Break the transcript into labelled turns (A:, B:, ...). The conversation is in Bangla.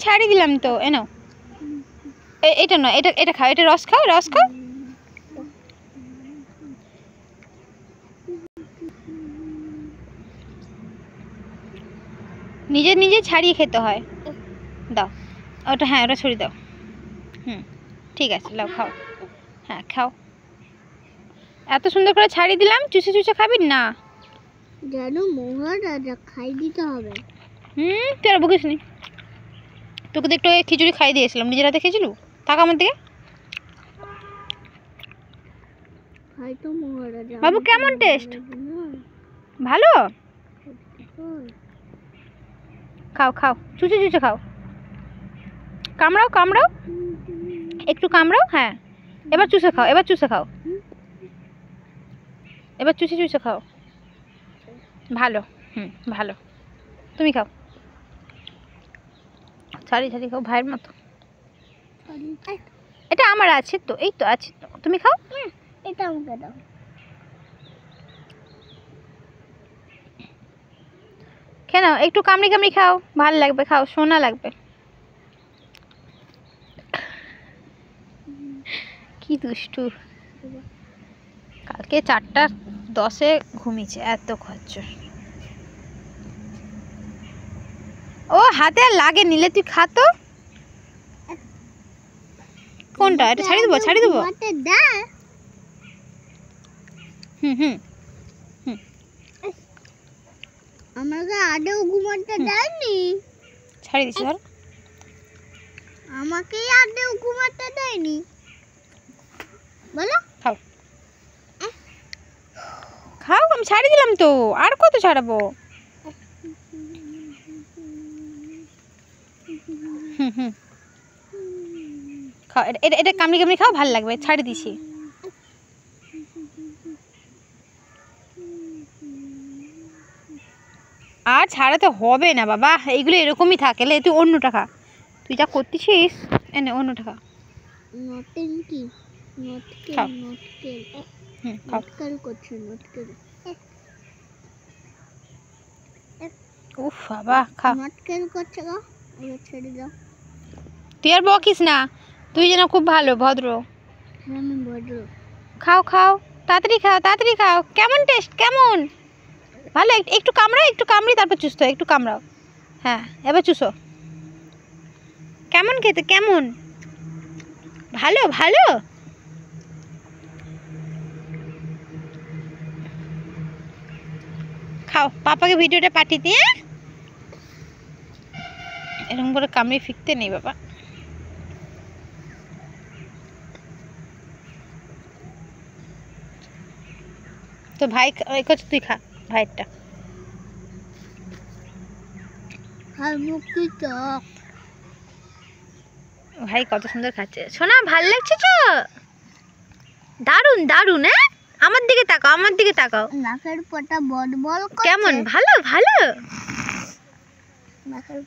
A: ছাড়িয়ে দিলাম তো, এ নাও। এটা নয়, এটা এটা খাও, এটা রস খাও, রস খাও। নিজে নিজে ছাড়িয়ে খেতে হয়। দাও ওটা, হ্যাঁ ওটা ছড়িয়ে দাও। ঠিক আছে, লাও খাও। হ্যাঁ খাও। এত সুন্দর করে ছাড়িয়ে দিলাম, চুষে চুষে খাবি না?
B: জানো মহারাজা খাই দিতে হবে।
A: তুই আর বকিস নি। তোকে তো একটু খিচুড়ি খাই দিয়েছিলাম, নিজের হাতে খেয়েছিলু। থাক আমার দিকে। বাবু কেমন টেস্ট? ভালো? খাও খাও, চুষে চুষে খাও। কামড়াও কামড়াও, একটু কামড়াও। হ্যাঁ এবার চুষে খাও, এবার চুষে খাও, এবার চুষে চুষে খাও। ভালো, ভালো। তুমি খাও, ছাড়ি ছাড়ি খাও ভাইয়ের মতো। এটা আমার আছে তো, এই তো আছে তো, তুমি খাও।
B: এটা আমাকে দাও।
A: কেন একটু কামড়ি কামড়ি খাও, ভালো লাগবে, খাও, সোনা লাগবে। কি দুষ্টু। কালকে 4টা 10-এ ঘুমিয়েছে, এত খচ্চর। ও হাতে আর লাগে নিলে, তুই খা তো। কোনটা? এটা ছাড়ি দেবো, ছাড়ি দেবো।
B: আমাকে আদেও ঘুমাতে দেয়নি।
A: ছাড়ি দিছি ধর।
B: আমাকে আদেও ঘুমাতে দেয়নি। বলো
A: খাও খাও, আমি ছাড়ি দিলাম তো, আর কত ছাড়াবো। খাও, এটা এটা কামড়ি কামড়ি খাও, ভালো লাগবে, ছাড়ি দিছি। আর ছাড়াতে হবে না বাবা, এইগুলো এরকমই থাকে। তুই অন্যটা খা, তুই যা করতেছিস। এনে অন্যটা খা।
B: নটেন কি?
A: খাও।
B: নটকেল করছে, নটকেল।
A: উফ বাবা, খা।
B: নটকেল করছে গো, এবার ছেড়ে দাও।
A: তুই আর বকিস না, তুই যেন খুব ভালো ভদ্র।
B: আমি ভদ্র।
A: খাও খাও, তাড়াতাড়ি খাও, তাড়াতাড়ি খাও। কেমন টেস্ট, কেমন? ভালো? একটু কামড়াও, একটু কামড়ি তারপর চুষো, একটু কামড়াও। হ্যাঁ এবার চুষো। কেমন খেতে, কেমন? ভালো ভালো। খাও, পাপাকে ভিডিওটা পাঠিয়ে দিয়ে। এরকম করে কামড়ে ফিরতে নেই বাবা। তো ভাই তুই খা ভাইয়েরটা। ভাই কত সুন্দর খাচ্ছে। সোনা ভাল লাগছে তো? দারুন দারুন। হ্যাঁ আমার দিকে তাকাও, আমার দিকে তাকাও।
B: নাকের পটা বল বল করছে।
A: কেমন? ভালো ভালো।
B: নাকের